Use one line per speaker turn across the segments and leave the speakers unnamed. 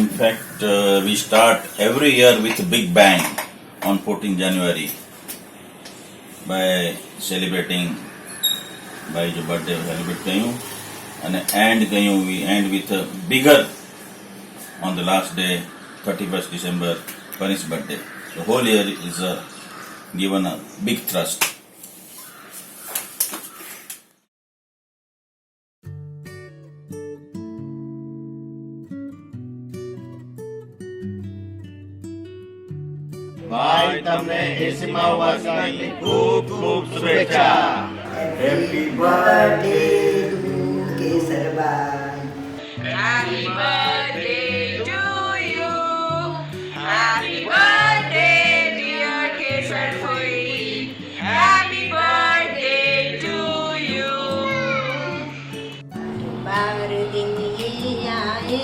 In fact, we start every year with a big bang on 14 January by celebrating by जो birthday celebrate कयूं and we end with a bigger on the last day 31st December Panis birthday. The whole year is given a big thrust.
ભાઈ તમને 80મા વર્ષની ખૂબ ખૂબ શુભેચ્છા.
Happy birthday to Kesarbai.
Happy birthday to you. Happy birthday, dear Kesar Fui. Happy birthday to you.
बार दिन ये आए,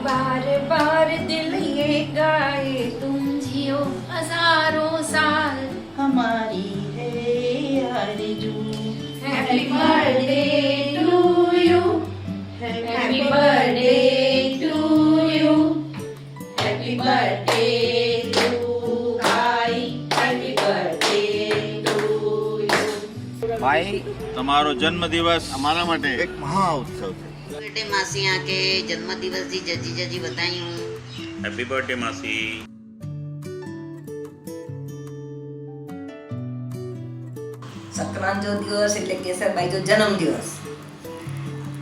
बार बार दिल ये गाए, तुम जियो हजारों साल हमारी है आरज़ू. Happy birthday to you. Happy birthday to you. Happy birthday to I. Happy birthday to you.
ભાઈ
તમારો જન્મદિવસ
અમારા માટે એક મહા ઉત્સવ છે.
बर्थडे मासी आके जन्मदिवस जी जजी जजी बताई हूँ.
હેપી બર્થડે માસી.
સંક્રાંત जो દિવસ એટલે કેસરબાઈ जो જન્મ દિવસ.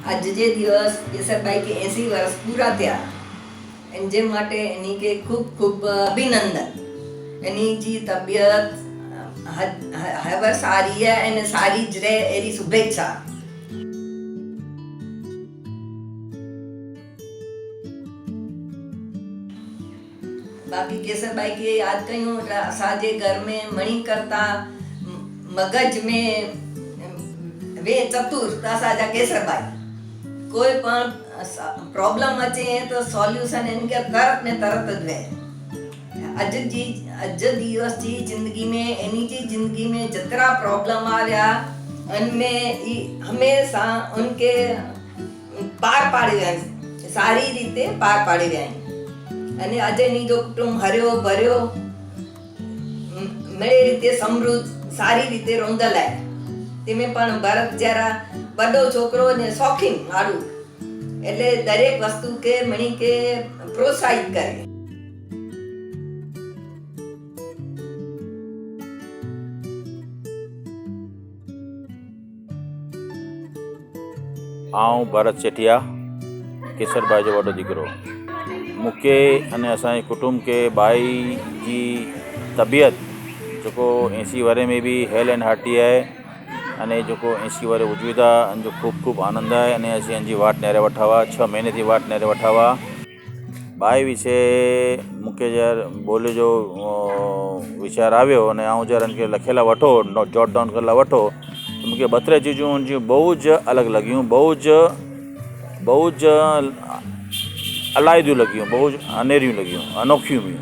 આજ જે દિવસ કેસરબાઈ કે 80 વર્ષ પૂરા થયા એની માટે એની કે ખૂબ ખૂબ અભિનંદન. એની જે તબિયત હવે સારી છે અને સારી જ રહે એની શુભેચ્છા. बाकी केसरबाई के याद कयूं असांजे घर में मणी करता मगज में वे चतुर असांजा केसरबाई. कोई पण प्रॉब्लम अचे तो सॉल्यूशन इनके तरत ने तरत ज वे. अज दिवस जी जिंदगी में एनी जी जिंदगी में जतरा प्रॉब्लम आया उनमें हमेशा उनके पार पाड़ी वे सारी रीते पार पाड़ी वे. અને આજની જો કુટુંબ હર્યો ભર્યો મળે રીતે સમૃદ્ધ સારી રીતે રોંદલાય. તેમે પણ ભરત જરા બડો છોકરો ને શોખીન મારું એટલે દરેક વસ્તુ કે મણી કે પ્રોત્સાહિત કરે.
આઉં ભરત સેઠિયા કેસરબાઈ जो वॾो દીકરો. मूंखे अने असांजे कुटुंब के भाई जी तबियत जेको 80 वरे में भी हेल एंड हार्टी आहे अने जेको 80 वरे उजवी था जो खूब खूब आनंद आहे अने असीं जी वाट न्यारे वठा हुआ 6 महीने थी वाट न्यारे वठा हुआ. भाई विषय मूंखे जर बोले जो वीचार आव्यो अने आऊं जर इनके लखेला वठो जॉट डाउन करेला वठो तो मूंखे 2-3 चीजूं जी बहु ज अलग लगियूं, बहु ज अलाइदियूं लगियूं, बहु अनेरियूं लगियूं, अनोखियूं हुयूं.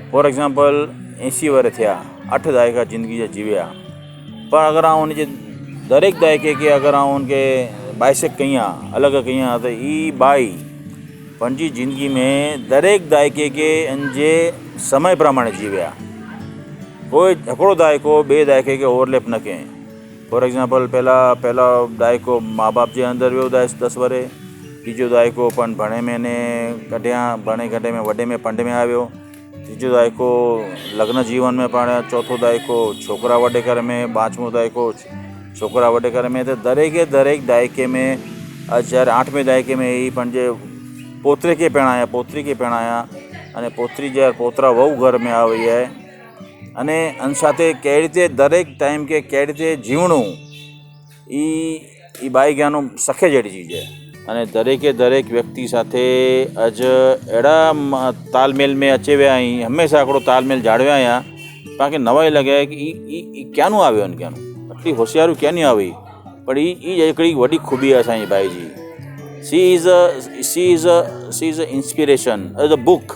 फॉर एग्जाम्पल 80 वर थिया, 8 दायका ज़िंदगी जा जीविया, पर अगर आउं उनजे दरेक दायके के अगर आउं उनके बाइसेक कयां अलग कयां तो ई बाई पंहिंजी ज़िंदगी में दरेक दायके के इनजे समय प्रमाणे जीविया. कोई हिकिड़ो दायको ॿिए दायके के ओवरलेप न कयईं. फॉर एग्जाम्पल पहला दायको माँ बाप जे अंदरि वियो 10 वरे, तीजो दायको पण भणे में ने कढिया, भणे कढे में वॾे में पंड में आवियो, तीजो दायको लग्न जीवन में पाण, चौथो दायको छोकरा वॾे घर में, 5मो दायको छोकरा वॾे घर में. तो दरेक दायके में अजर 8वें दायके में ही पंहिंजे पोतरे के पहिणाया, पोतरी के पहिणाया अने पोतरी जे पोतरा वहू घर में આવી है अने अन साथे कई रीते दरेक टाइम के कई रीते जीवणुं ई बाई ज्ञानो सखे जहिड़ी चीज है. अने दरेक व्यक्ति साथे अज अहिड़ा तालमेल में अचे विया आहियूं, हमेशा हिकिड़ो तालमेल जाળવ્યા आहियां. पाण खे नवाई लॻे कि ई क्यानो આવ્યો ने क्यानो आटली होशियारियूं क्यानी आई, पर ई हिकिड़ी वॾी खूबी आहे असांजी बाई जी. She is a inspiration as a book.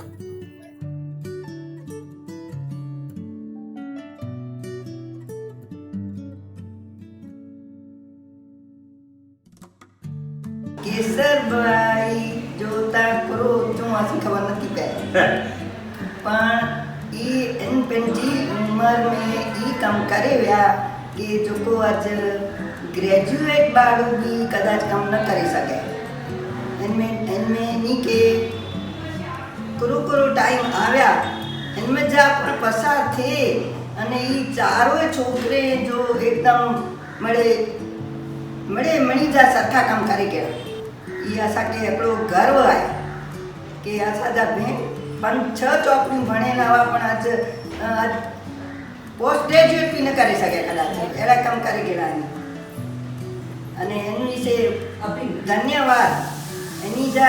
Kesarbai જોતા કરો ચોમાસું ખબર પણ इन पंहिंजी उमिरि में ई कमु करे विया की जेको अॼु ग्रेजुएट ॿार बि कदाच कमु न करे सघे। इनमें इन खे कुरू टाइम આવ્યા इनमें जा પણ પસાર थिए अने ई चारों छोकिरे जो एकदम मड़े मणी जा सरखा कम करे कया। ये असांखे हिकिड़ो गर्व आहे की असांजा भेण 5-6 चौकियूं भणियल हुआ पण अॼु पोस्ट ग्रेजुएट बि न करे सघे कदाच अहिड़ा कम करे कहिड़ा आहिनि। अने इन विषय धन्यवाद इन्ही जा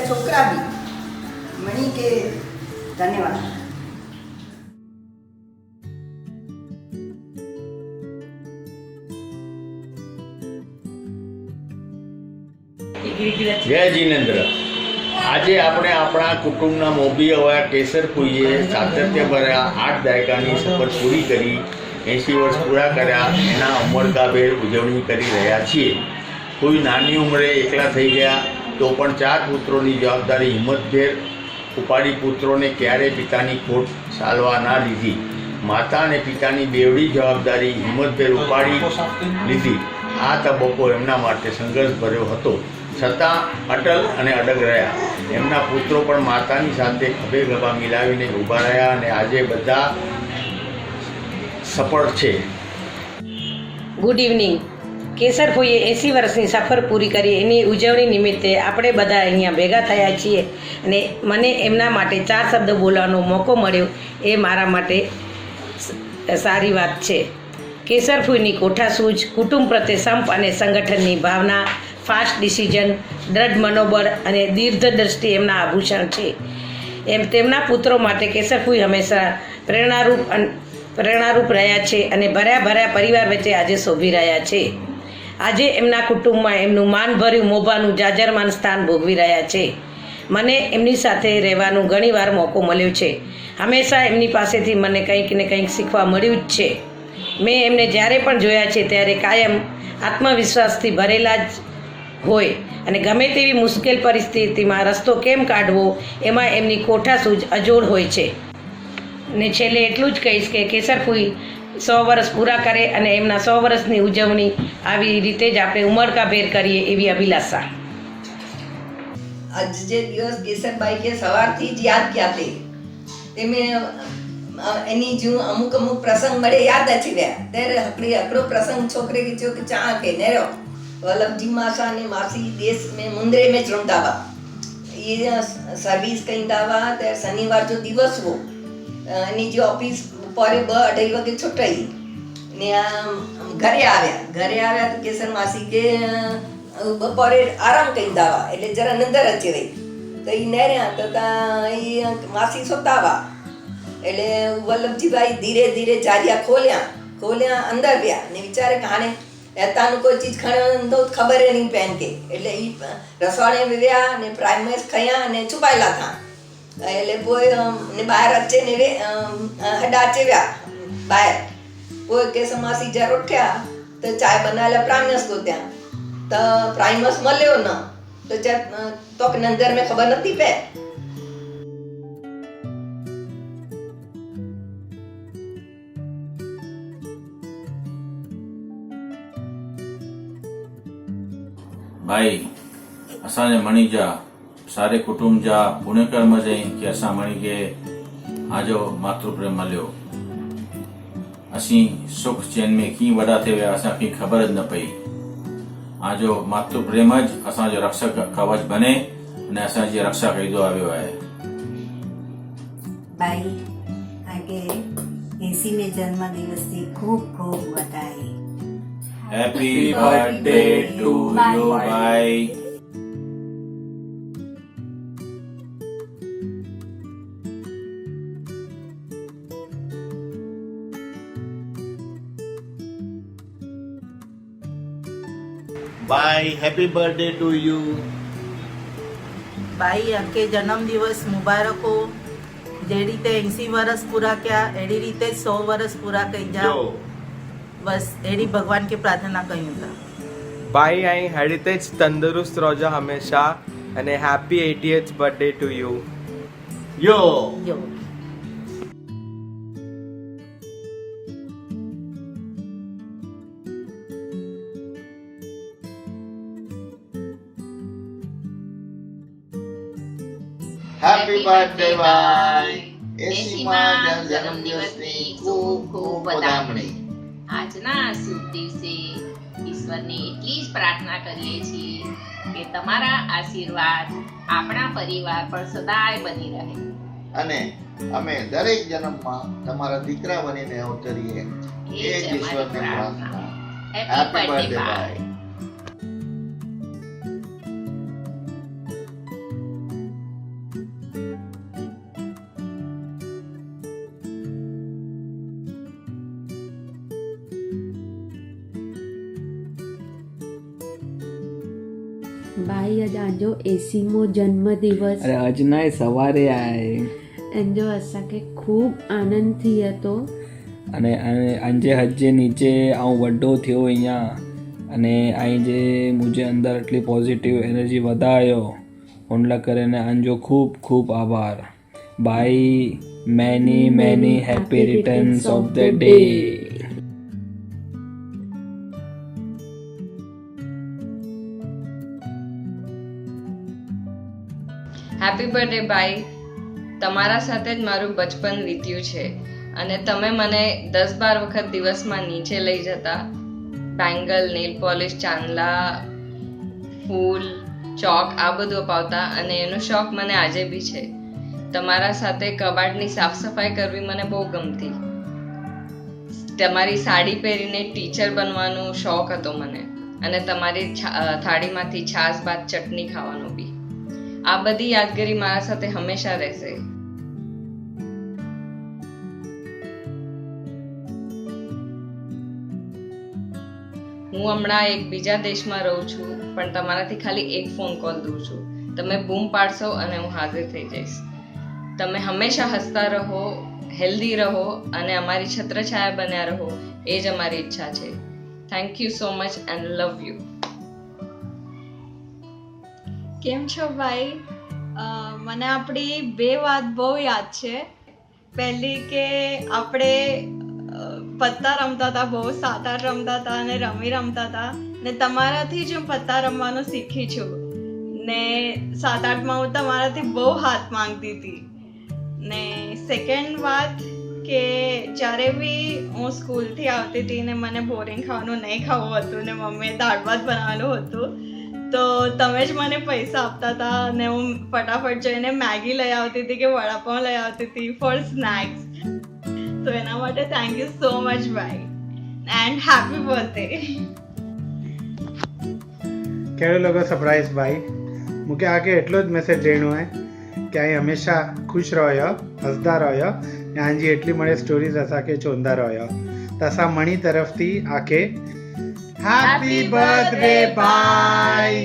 छोकिरा बि मणी के धन्यवाद।
જય જીનેન્દ્ર। આજે આપણે આપણા કુટુંબના મોભી એવા કેસર ફૂઈએ સાતત્યભર્યા 8 દાયકાની સફર પૂરી કરી 80 વર્ષ પૂરા કર્યા એના ઉમળકાભેર ઉજવણી કરી રહ્યા છીએ। કોઈ નાની ઉંમરે એકલા થઈ ગયા તો પણ 4 પુત્રોની જવાબદારી હિંમતભેર ઉપાડી પુત્રોને ક્યારેય પિતાની ખોટ સાલવા ના લીધી। માતા અને પિતાની બેવડી જવાબદારી હિંમતભેર ઉપાડી લીધી। આ તબક્કો એમના માટે સંઘર્ષભર્યો હતો, છતાં અટલ અને અડગ રહ્યા। એમના પુત્રો પણ માતાની સાથે ખભે ખભા મિલાવીને ઊભા રહ્યા અને આજે બધા સફળ છે।
Good evening. કેસર ફોઈએ 80 વર્ષની સફર પૂરી કરી એની ઉજવણી નિમિત્તે આપણે બધા અહીંયા ભેગા થયા છીએ અને મને એમના માટે 4 શબ્દો બોલવાનો મોકો મળ્યો એ મારા માટે સારી વાત છે। કેસર ફોઈની કોઠાસૂઝ, કુટુંબ પ્રત્યે સંપ અને સંગઠનની ભાવના, ફાસ્ટ ડિસિઝન, દ્રઢ મનોબળ અને દીર્ઘદ્રષ્ટિ એમના આભૂષણ છે। એમ તેમના પુત્રો માટે કેસર ફોઈ હંમેશા પ્રેરણારૂપ રહ્યા છે અને ભર્યા પરિવાર વચ્ચે આજે શોભી રહ્યા છે। આજે એમના કુટુંબમાં એમનું માનભર્યું મોભાનું જાજરમાન સ્થાન ભોગવી રહ્યા છે। મને એમની સાથે રહેવાનો ઘણીવાર મોકો મળ્યો છે। હંમેશા એમની પાસેથી મને કંઈક ને કંઈક શીખવા મળ્યું જ છે। મેં એમને જ્યારે પણ જોયા છે ત્યારે કાયમ આત્મવિશ્વાસથી ભરેલા જ હોય અને ગમે તેવી મુશ્કેલ પરિસ્થિતિમાં રસ્તો કેમ કાઢવો એમાં એમની કોઠાસૂઝ અજોડ હોય છે। ને છેલ્લે એટલું જ કહીશ કે કેસર ફોઈ 100 વર્ષ પૂરા કરે અને એમના 100 વર્ષની ઉજવણી આવી રીતે જ આપણે ઉમળકાભેર કરીએ એવી અભિલાષા।
आज जे दिवस केसरबाई के सवारथी ज याद किया थे तेमें एनी जो अमुक प्रसंग मळे याद अची विया। त्यारे हिकिड़ो प्रसंग छोकिरे खे चयो कि चा के नेरो वल्लभजी मासा ने मासी देश में मुंद्रे में चढ़ंदा हुआ। ये सर्विस कंदा हुआ त शनिवार जो दिवस हो एनी जो ऑफिस बपोरे 2-2:30 वगे छुटाई ने घरे आव्या तो केसर मासी के बपोरे आराम कंदा हुआ એટલે જરા નંદર અચી વઈ તો ઈ નેર્યા તો ઈ માસી સોતા हुआ એટલે વલ્લભજીભાઈ ધીરે ધીરે જારિયા ખોલ્યા અંદર ગયા ને વિચારે કે હાણે એતાનું કોઈ ચીજ ખણો ખબર નહીં પેન કે એટલે ઈ રસોડે વ્યા ને પ્રાઇમસ ખયા ને છુપાયેલા था એટલે પોય ને બહાર અચે ને હડા અચે વ્યા બહાર પોય કે સમાસી જર ઉઠ્યા તો ચાય બનાવેલા પ્રાઇમસ ગોત્યા તો પ્રાઇમસ મળ્યો ન તો નંદર में ખબર નથી પે।
भाई असांजे मणी जा सारे कुटुंब जा पुण्यकर्म चई कि असां मणी खे आजो मातृप्रेम मलियो। असीं सुख चैन में कीअं वॾा थी विया असांखे ख़बर ज न पई। आजो मातृप्रेम ज असांजो रक्षक कवच बने अने असांजी रक्षा कईंदो आवियो आहे।
भाई आगे 80 में जन्म दिवस की खूब खूब बधाई।
हैप्पी बर्थडे टू यू भाई।
Bye happy birthday to you.
भाई अके जन्म दिवस मुबारक हो। जे रीते 80 वर्ष पूरा किया एड़ी रीते 100 वर्ष पूरा कई जाओ। बस एड़ी भगवान की प्रार्थना कयूं था।
भाई आई हेरिटेज तंदुरुस्त रोजा हमेशा अने happy 80th birthday to you.
यो
यो
હેપી બર્થડે ભાઈ
80માં જન્મદિવસની ખૂબ ખૂબ વધામણી. આજના આ શુભ દિવસે ઈશ્વરને એટલી જ પ્રાર્થના કરીએ છીએ કે તમારા આશીર્વાદ આપણા પરિવાર પર સદાય બની રહે.
અને અમે દરેક જન્મમાં તમારા દીકરા બનીને અવતરીએ એ જ ઈશ્વરને પ્રાર્થના. હેપી બર્થડે ભાઈ.
भाई अॼु आंजो 80मो जन्मदिवस
अरे अॼु न सवारे आहे
जो असांखे खूब आनंद थिए थो
अने अंजे हथ जे नीचे ऐं वॾो थियो हीअं अने ऐं जे मुंहिंजे अंदरि એટલી પોઝિટિવ એનર્જી વધાયો हुन लाइ करे ने अंजो खूब खूब आभार. By many many happy returns of the day.
Happy birthday ભાઈ. તમારા સાથે જ મારું બચપન વીત્યું છે અને તમે મને 10-12 વખત દિવસમાં નીચે લઈ જતા. બેંગલ, નેલ પોલિશ, ચાંદલા, ફૂલ, ચોક આ બધું અપાવતા અને એનો શોખ મને આજે બી છે. તમારા સાથે કબાટની સાફ સફાઈ કરવી મને બહુ ગમતી. તમારી સાડી પહેરીને ટીચર બનવાનો શોખ હતો મને અને તમારી થાળીમાંથી છાશ ભાત ચટણી ખાવાનો બી. આ બધી યાદગીરી મારા સાથે હંમેશા રહેશે. હું હમણાં એક બીજા દેશમાં રહું છું પણ તમારાથી ખાલી એક ફોન કોલ દૂર છું. તમે બૂમ પાડશો અને હું હાજર થઈ જઈશ. તમે હંમેશા હસતા રહો, હેલ્ધી રહો અને અમારી છત્રછાયા બન્યા રહો એ જ અમારી ઈચ્છા છે. Thank you so much and love you.
કેમ છો ભાઈ? મને આપણી બે વાત બહુ યાદ છે. પહેલી કે આપણે પત્તા રમતા હતા, બહુ 7-8 રમતા હતા અને રમતા હતા ને તમારાથી જ હું પત્તા રમવાનું શીખી છું ને 7-8માં હું તમારાથી બહુ હાથ માંગતી હતી. ને સેકન્ડ વાત કે જ્યારે બી હું સ્કૂલથી આવતી હતી ને મને બોરિંગ ખાવાનું નહીં ખાવું હતું ને મમ્મીએ દાળ ભાત બનાવેલું હતું તો તમે જ મને પૈસા આપતા હતા અને હું ફટાફટ જઈને મેગી લઈ આવતી હતી કે વડાપાઉં લઈ આવતી હતી ફોર સ્નેક્સ. તો એના માટે થેન્ક યુ સો મચ ભાઈ એન્ડ હેપી બર્થડે.
कहिड़ो लॻो सरप्राइज़ भाई? मूंखे आगे एटलो ज मैसेज ॾियणो आहे कि आई हमेशा ख़ुशि रहियो, हसदा रहियो ऐं आंजी एटली मणे स्टोरीज़ असांखे चवंदा रहियो. त असां मणी तरफ़थी आके हैप्पी बर्थडे भाई.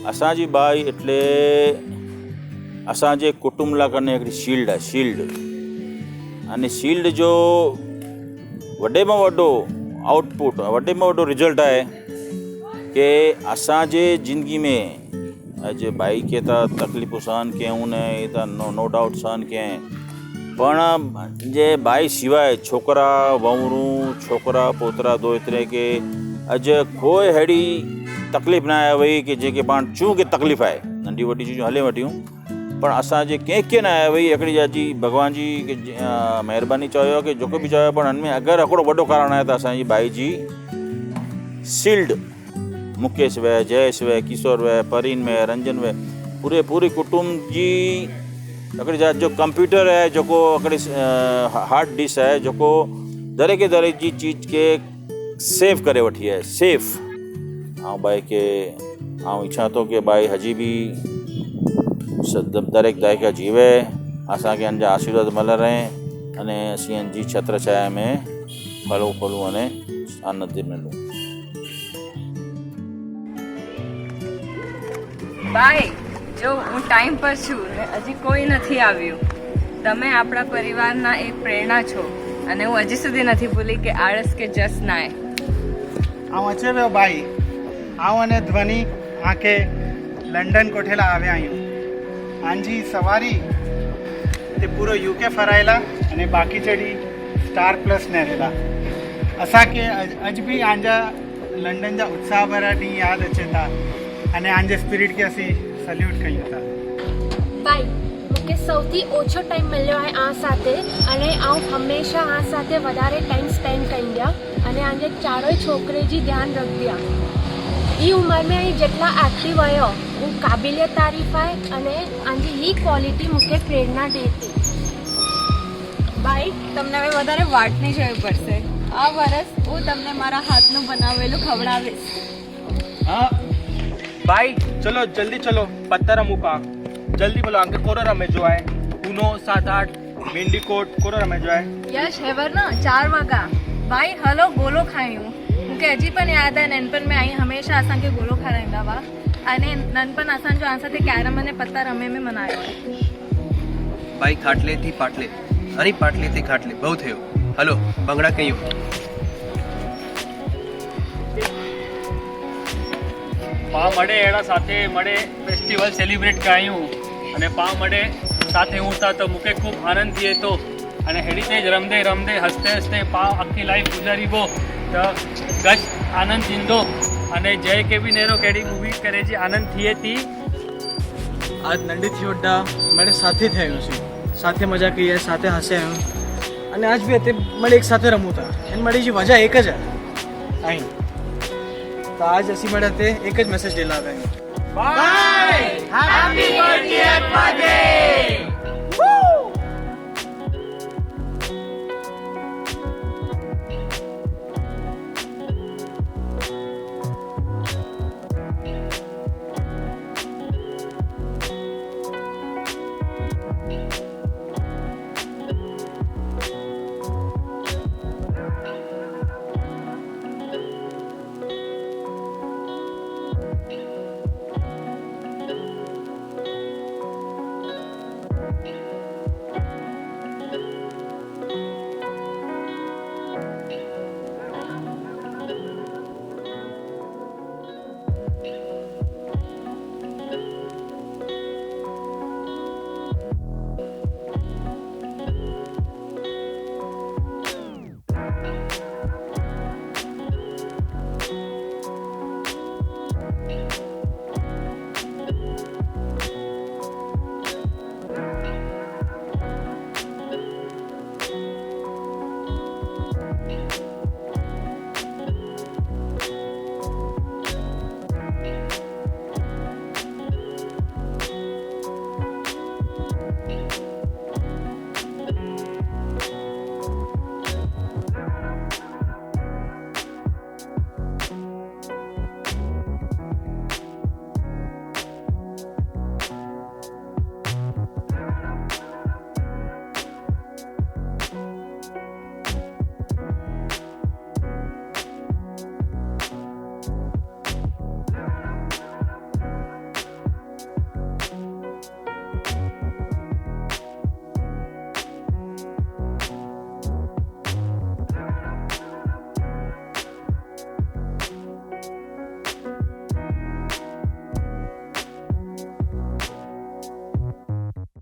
असांजी बाई એટલે असांजे कुटुंब लाइ कने हिकिड़ी शील्ड आहे. अने शील्ड जो वॾे में वॾो आउटपुट, वॾे में वॾो रिज़ल्ट आहे कि असांजे ज़िंदगी में अॼु बाई खे त तकलीफ़ूं सहन कयूं न, એ त नो डाउट सहन कयां, પણ જે બાઈ સિવાય છોકરા વહુरूं, छोकिरा पोतरा दोहितरे खे अॼु कोई अहिड़ी तकलीफ़ न आहे वई कि जेके पाण चूं कि तकलीफ़ आहे, नंढी वॾी चीजूं हले वठियूं, पर असांजे कंहिंखे न आहे वई हिकिड़ी जी भॻवान जी महिरबानी चयो कि जेको बि चयो, पर हुन में अगरि हिकिड़ो वॾो कारण आहे त असांजी बाई जी शील्ड, मुकेश वै, जयेश वै, किशोर वै, परीन वै, रंजन वै, पूरी कुटुंब जी हिकिड़ी जो कंप्यूटर आहे, जेको हिकिड़ी हार्ड डिस्क आहे, जेको दरेक जी चीज खे सेव करे वठी आहे, सेफ. ऐं बाई खे इच्छा थो कि बाई हजी बि दरेक दायका जीवे असांखे हिन जा आशीर्वाद मिलंदा रहे अने असीं हिन जी छत्र छाया में फलूं फूलूं अने आनंद मिलूं।
બાય જો હું ટાઈમ પર છું ને હજી કોઈ નથી આવ્યું. તમે આપણા પરિવારના એક પ્રેરણા છો અને હું હજી સુધી નથી ભૂલી કે આળસ કે જસ નાય.
हांव अचे पियो भाई, हांव अने ध्वनि आके लंडन कोठेला आव्या आहियूं. आंजी सवारी ते पूरो यूके फरायला अने बाकीचे ॾींहं स्टार प्लस ने रहेला. असांखे अॼु बि आंजा लंडन जा उत्साह भरा ॾींहं यादि अचे था अने आंजे स्पिरिट खे असीं सल्यूट कयूं था.
ભાઈ મૂंखे સૌથી ઓછો ટાઈમ મળ્યો आहे આ સાથે અને આઉं હંમેશા આ સાથે વધારે ટાઈમ સ્પેન્ડ कंदी અને आंजे चारोय छोकिरे जी ध्यानु रखंदी आहे. ई उमिरि में અહીં જેટલા એક્ટિવ આયો હું કાબિલે તારીફ आहे અને આंजी ही क्वॉलिटी मूंखे प्रेरणा ॾे थी.
ભાઈ તમને હવે વધારે વાટ નહીં જોવી પડશે. આ વર્ષ હું તમને મારા હાથનું બનાવેલું ખવડાવીશ.
हाँ भाई चलो जल्दी चलो पत्थर मुका जल्दी बोलो अंके कोरो रमे जो है उनो 7-8 मेंढी कोट कोरो रमे जो है
યશ હેવર ના 4 વાગા. ભાઈ હલો ગોલો ખાયું. મૂंखे હજી પણ યાદ आहे नंढपण में आई हमेशा असांखे गोलो खाराईंदा हुआ अने नंढपण असांजो आ साथे कैरम अने पत्ता रमे में मनायो आहे.
भाई खाटले थी पाटले अरे पाटले थी खाटले बहुत है हलो भंगड़ा कयूं
पा मळे अहिड़ा साथे मळे फेस्टिवल सेलिब्रेट कयूं अने पा मळे साथे हूँ था तो मूंखे खूब आनंद थिए थो अने अहिड़ी तेज रमदे रमदे हसते हसते पा आखी लाइफ गुजारीबो तो गज आनंद थींदो अने जय के बि नेरो कहिड़ी मूवी करे जी आनंद थिए थी.
आज नंढी थी वड्डा मळे साथे थयुं छे साथे मजा कई है साथे हसे आहियूं अने आज बि हिते मळे एक साथे रमूं था हिन मळे जी वजह एक ज आहे. तो आज असीं मळे ते एक ज मैसेज ॾेला आहियूं.
Bye! Happy birthday, Padre!